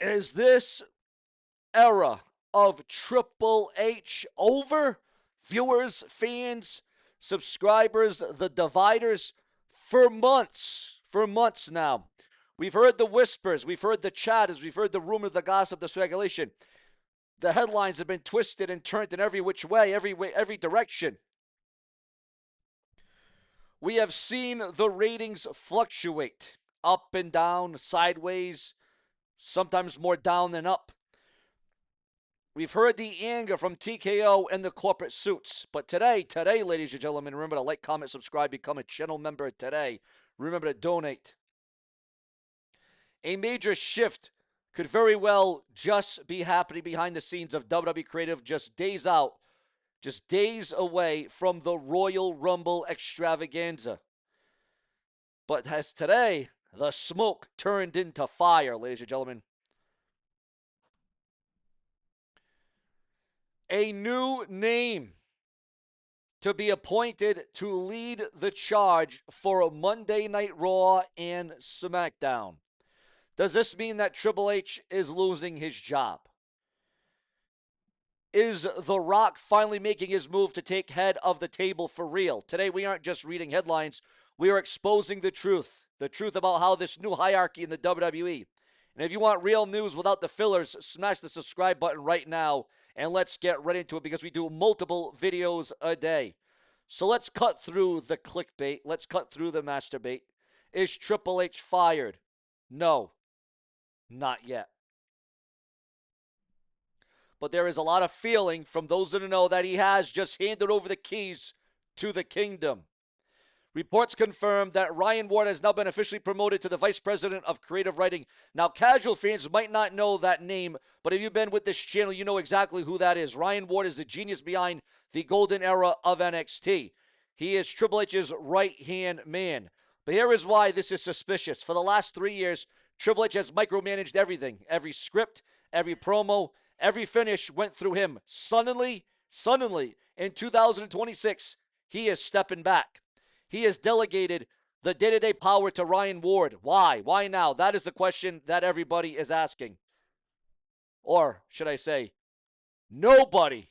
Is this era of Triple H over? Viewers, fans, subscribers, the dividers, for months now. We've heard the whispers, we've heard the chatters, we've heard the rumor, the gossip, the speculation. The headlines have been twisted and turned in every which way, every direction. We have seen the ratings fluctuate up and down, sideways, sometimes more down than up. We've heard the anger from TKO and the corporate suits. But today, ladies and gentlemen, remember to like, comment, subscribe, become a channel member today. Remember to donate. A major shift could very well just be happening behind the scenes of WWE Creative, just days out, just days away from the Royal Rumble extravaganza. But as today, the smoke turned into fire, ladies and gentlemen. A new name to be appointed to lead the charge for a Monday Night Raw and SmackDown. Does this mean that Triple H is losing his job? Is The Rock finally making his move to take head of the table for real? Today, we aren't just reading headlines. We are exposing the truth about how this new hierarchy in the WWE. And if you want real news without the fillers, smash the subscribe button right now, and let's get right into it because we do multiple videos a day. So let's cut through the clickbait. Let's cut through the masturbate. Is Triple H fired? No, not yet. But there is a lot of feeling from those that know that he has just handed over the keys to the kingdom. Reports confirm that Ryan Ward has now been officially promoted to the Vice President of Creative Writing. Now, casual fans might not know that name, but if you've been with this channel, you know exactly who that is. Ryan Ward is the genius behind the golden era of NXT. He is Triple H's right-hand man. But here is why this is suspicious. For the last 3 years, Triple H has micromanaged everything. Every script, every promo, every finish went through him. Suddenly, in 2026, he is stepping back. He has delegated the day-to-day power to Ryan Ward. Why? Why now? That is the question that everybody is asking. Or should I say, nobody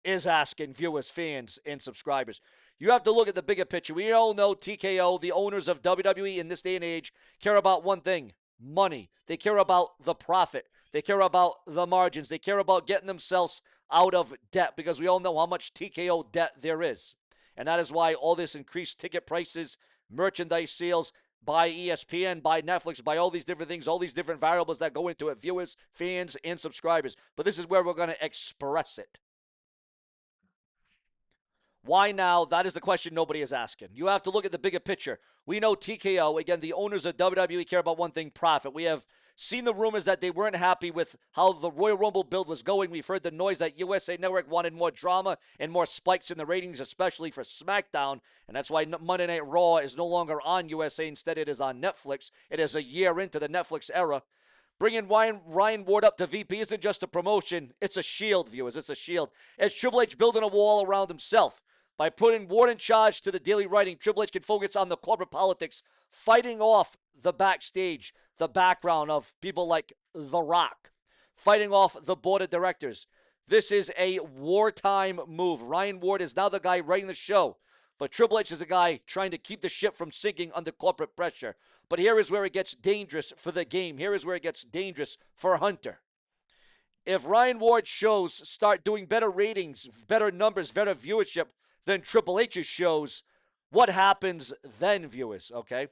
is asking, viewers, fans, and subscribers. You have to look at the bigger picture. We all know TKO, the owners of WWE in this day and age, care about one thing: money. They care about the profit. They care about the margins. They care about getting themselves out of debt because we all know how much TKO debt there is. And that is why all this increased ticket prices, merchandise sales, by ESPN, by Netflix, by all these different things, all these different variables that go into it, viewers, fans, and subscribers. But this is where we're going to express it. Why now? That is the question nobody is asking. You have to look at the bigger picture. We know TKO, again, the owners of WWE care about one thing: profit. We have seen the rumors that they weren't happy with how the Royal Rumble build was going. We've heard the noise that USA Network wanted more drama and more spikes in the ratings, especially for SmackDown. And that's why Monday Night Raw is no longer on USA. Instead, it is on Netflix. It is a year into the Netflix era. Bringing Ryan Ward up to VP isn't just a promotion. It's a shield, viewers. It's a shield. It's Triple H building a wall around himself. By putting Ward in charge to the daily writing, Triple H can focus on the corporate politics, fighting off the backstage, the background of people like The Rock, fighting off the board of directors. This is a wartime move. Ryan Ward is now the guy writing the show, but Triple H is the guy trying to keep the ship from sinking under corporate pressure. But here is where it gets dangerous for the game. Here is where it gets dangerous for Hunter. If Ryan Ward's shows start doing better ratings, better numbers, better viewership than Triple H's shows, what happens then, viewers, okay?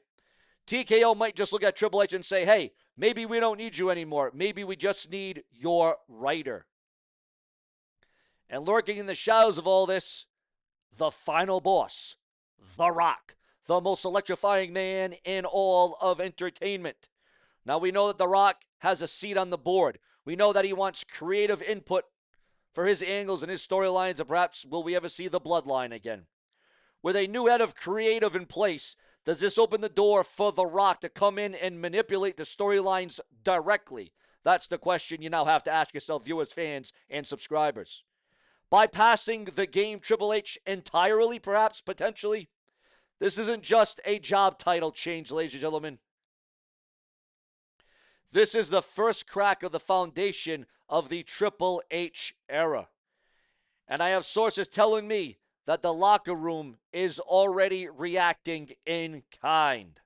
TKO might just look at Triple H and say, hey, maybe we don't need you anymore. Maybe we just need your writer. And lurking in the shadows of all this, the final boss, The Rock, the most electrifying man in all of entertainment. Now, we know that The Rock has a seat on the board. We know that he wants creative input for his angles and his storylines, and perhaps will we ever see the bloodline again? With a new head of creative in place, does this open the door for The Rock to come in and manipulate the storylines directly? That's the question you now have to ask yourself, viewers, fans, and subscribers. Bypassing the game Triple H entirely, perhaps, potentially? This isn't just a job title change, ladies and gentlemen. This is the first crack of the foundation of the Triple H era. And I have sources telling me that the locker room is already reacting in kind.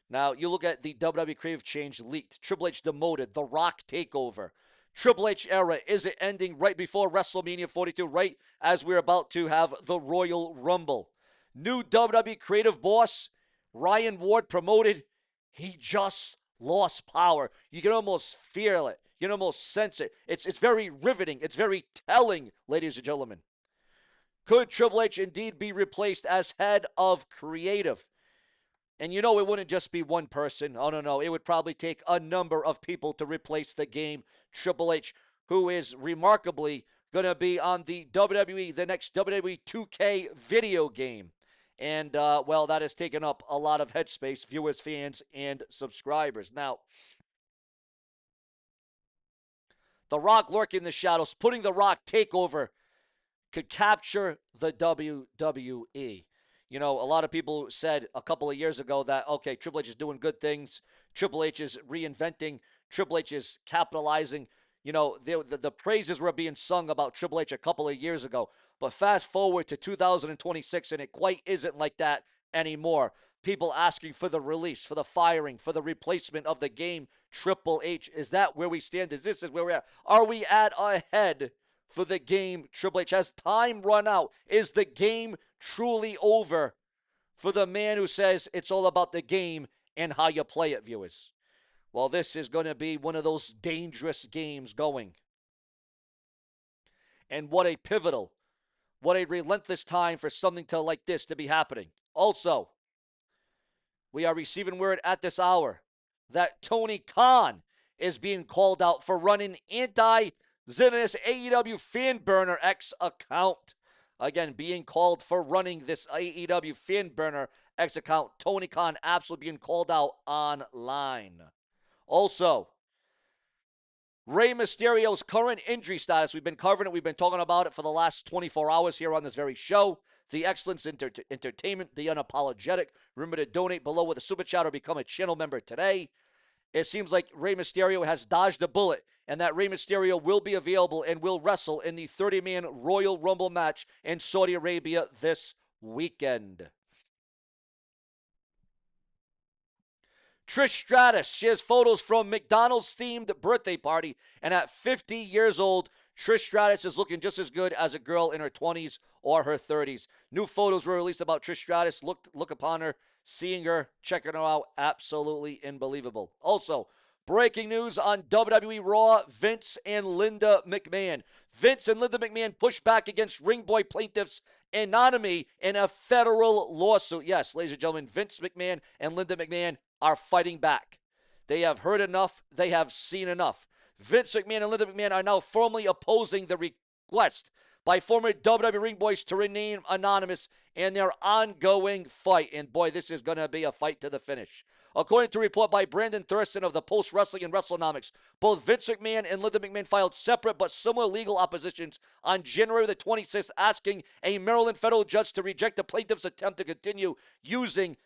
Now, you look at the WWE creative change leaked. Triple H demoted. The Rock takeover. Triple H era, is it ending right before WrestleMania 42, right as we're about to have the Royal Rumble? New WWE creative boss, Ryan Ward, promoted. He just lost power. You can almost feel it. You can almost sense it. It's very riveting. It's very telling, ladies and gentlemen. Could Triple H indeed be replaced as head of creative? And you know, it wouldn't just be one person. Oh, no. It would probably take a number of people to replace the game Triple H, who is remarkably going to be on the WWE, the next WWE 2K video game. And, well, that has taken up a lot of headspace, viewers, fans, and subscribers. Now, The Rock lurking in the shadows, putting The Rock takeover could capture the WWE. You know, a lot of people said a couple of years ago that, okay, Triple H is doing good things. Triple H is reinventing. Triple H is capitalizing. You know, the praises were being sung about Triple H a couple of years ago. But fast forward to 2026, and it quite isn't like that anymore. People asking for the release, for the firing, for the replacement of the game Triple H. Is that where we stand? Is where we're at? Are we at a head for the game Triple H? Has time run out? Is the game truly over for the man who says it's all about the game and how you play it, viewers? Well, this is going to be one of those dangerous games going. And what a pivotal, what a relentless time for something like this to be happening. Also, we are receiving word at this hour that Tony Khan is being called out for running anti-Zenith AEW fan burner X account. Again, being called for running this AEW fan burner X account. Tony Khan absolutely being called out online. Also, Rey Mysterio's current injury status. We've been covering it. We've been talking about it for the last 24 hours here on this very show. The Excellence Entertainment, the Unapologetic. Remember to donate below with a super chat or become a channel member today. It seems like Rey Mysterio has dodged a bullet, and that Rey Mysterio will be available and will wrestle in the 30-man Royal Rumble match in Saudi Arabia this weekend. Trish Stratus shares photos from McDonald's-themed birthday party, and at 50 years old, Trish Stratus is looking just as good as a girl in her 20s or her 30s. New photos were released about Trish Stratus. Look upon her, seeing her, checking her out. Absolutely unbelievable. Also, breaking news on WWE Raw, Vince and Linda McMahon. Vince and Linda McMahon push back against Ring Boy plaintiffs' anonymity in a federal lawsuit. Yes, ladies and gentlemen, Vince McMahon and Linda McMahon are fighting back. They have heard enough. They have seen enough. Vince McMahon and Linda McMahon are now formally opposing the request by former WWE Ring Boys to remain anonymous in their ongoing fight. And boy, this is going to be a fight to the finish. According to a report by Brandon Thurston of the Post Wrestling and WrestleNomics, both Vince McMahon and Linda McMahon filed separate but similar legal oppositions on January the 26th, asking a Maryland federal judge to reject the plaintiff's attempt to continue using.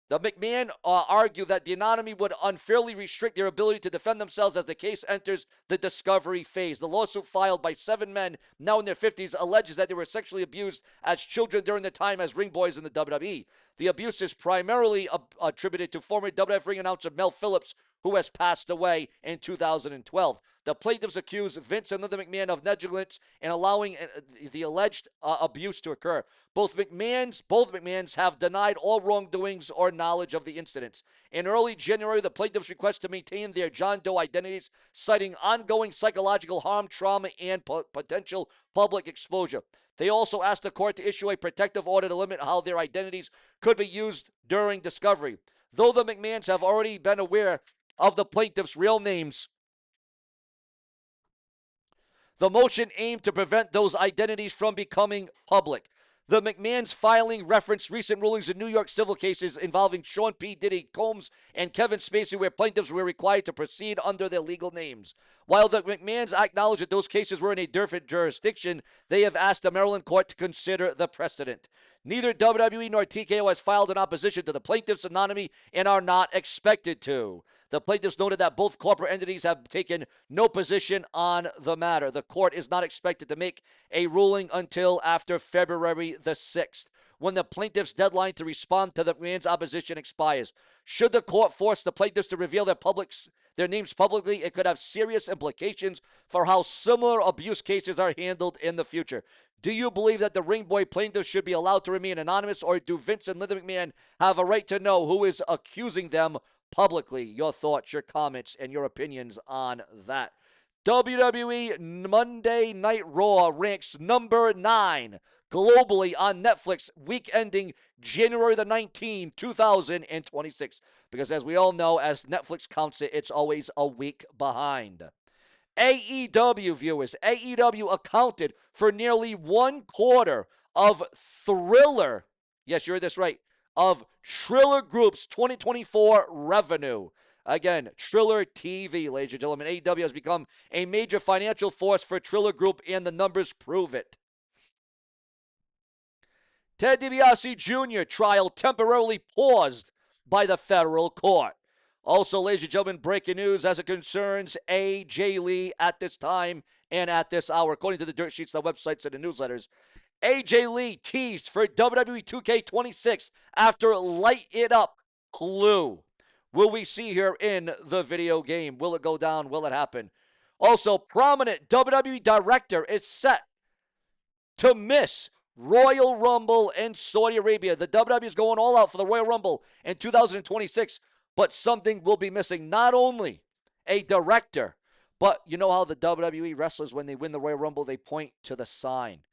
The McMahon argue that the anonymity would unfairly restrict their ability to defend themselves as the case enters the discovery phase. The lawsuit filed by 7 men, now in their 50s, alleges that they were sexually abused as children during their time as ring boys in the WWE. The abuse is primarily attributed to former WWF ring announcer Mel Phillips, who has passed away in 2012. The plaintiffs accuse Vince and Linda McMahon of negligence in allowing the alleged abuse to occur. Both McMahons have denied all wrongdoings or knowledge of the incidents. In early January, the plaintiffs request to maintain their John Doe identities, citing ongoing psychological harm, trauma, and potential public exposure. They also asked the court to issue a protective order to limit how their identities could be used during discovery. Though the McMahons have already been aware of the plaintiffs' real names, the motion aimed to prevent those identities from becoming public. The McMahons filing referenced recent rulings in New York civil cases involving Sean P. Diddy Combs and Kevin Spacey, where plaintiffs were required to proceed under their legal names. While the McMahons acknowledge that those cases were in a different jurisdiction, they have asked the Maryland court to consider the precedent. Neither WWE nor TKO has filed an opposition to the plaintiff's anonymity and are not expected to. The plaintiffs noted that both corporate entities have taken no position on the matter. The court is not expected to make a ruling until after February the 6th, when the plaintiff's deadline to respond to the man's opposition expires. Should the court force the plaintiffs to reveal their names publicly, it could have serious implications for how similar abuse cases are handled in the future. Do you believe that the Ring Boy plaintiffs should be allowed to remain anonymous, or do Vince and Linda McMahon have a right to know who is accusing them publicly? Your thoughts, your comments, and your opinions on that. WWE Monday Night Raw ranks number 9 globally on Netflix, week ending January the 19th, 2026. Because as we all know, as Netflix counts it, it's always a week behind. AEW viewers, AEW accounted for nearly 1/4 of Thriller, yes, you heard this right, of Triller Group's 2024 revenue. Again, Triller TV, ladies and gentlemen. AEW has become a major financial force for Triller Group, and the numbers prove it. Ted DiBiase Jr. trial temporarily paused by the federal court. Also, ladies and gentlemen, breaking news as it concerns AJ Lee at this time and at this hour. According to the dirt sheets, the websites, and the newsletters, AJ Lee teased for WWE 2K26 after Light It Up clue. Will we see her in the video game? Will it go down? Will it happen? Also, prominent WWE director is set to miss Royal Rumble in Saudi Arabia. The WWE is going all out for the Royal Rumble in 2026, but something will be missing. Not only a director, but you know how the WWE wrestlers, when they win the Royal Rumble, they point to the sign.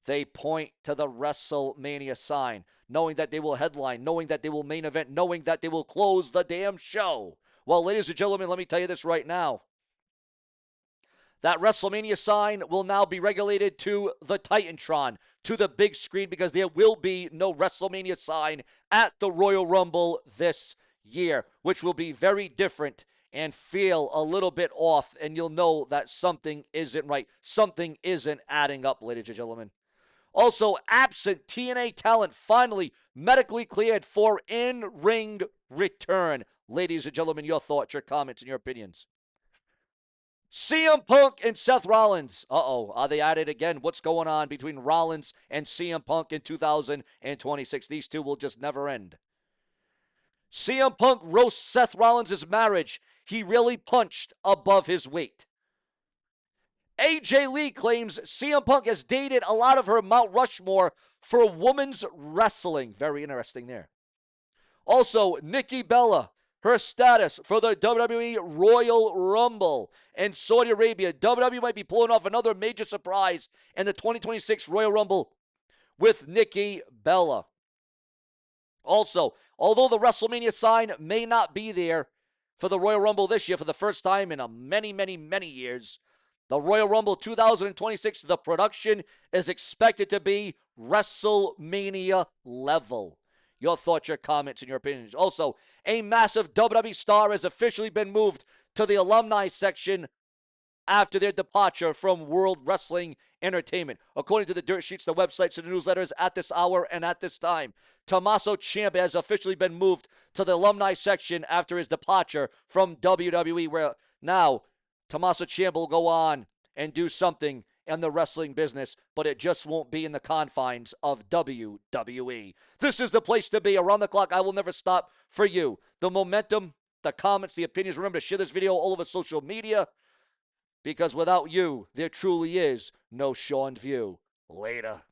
They point to the WrestleMania sign, knowing that they will headline, knowing that they will main event, knowing that they will close the damn show. Well, ladies and gentlemen, let me tell you this right now. That WrestleMania sign will now be regulated to the Titantron, to the big screen, because there will be no WrestleMania sign at the Royal Rumble this year, which will be very different and feel a little bit off, and you'll know that something isn't right. Something isn't adding up, ladies and gentlemen. Also, absent TNA talent finally medically cleared for in-ring return. Ladies and gentlemen, your thoughts, your comments, and your opinions. CM Punk and Seth Rollins. Are they at it again? What's going on between Rollins and CM Punk in 2026? These two will just never end. CM Punk roasts Seth Rollins' marriage. He really punched above his weight. AJ Lee claims CM Punk has dated a lot of her Mount Rushmore for women's wrestling. Very interesting there. Also, Nikki Bella, her status for the WWE Royal Rumble in Saudi Arabia. WWE might be pulling off another major surprise in the 2026 Royal Rumble with Nikki Bella. Also, although the WrestleMania sign may not be there for the Royal Rumble this year for the first time in many years, the Royal Rumble 2026, the production is expected to be WrestleMania level. Your thoughts, your comments, and your opinions. Also, a massive WWE star has officially been moved to the alumni section after their departure from World Wrestling Entertainment. According to the dirt sheets, the websites, and the newsletters at this hour and at this time, Tommaso Ciampa has officially been moved to the alumni section after his departure from WWE, where now Tommaso Ciampa will go on and do something in the wrestling business, but it just won't be in the confines of WWE. This is the place to be. Around the clock, I will never stop for you. The momentum, the comments, the opinions. Remember to share this video all over social media, because without you, there truly is no Sean View. Later.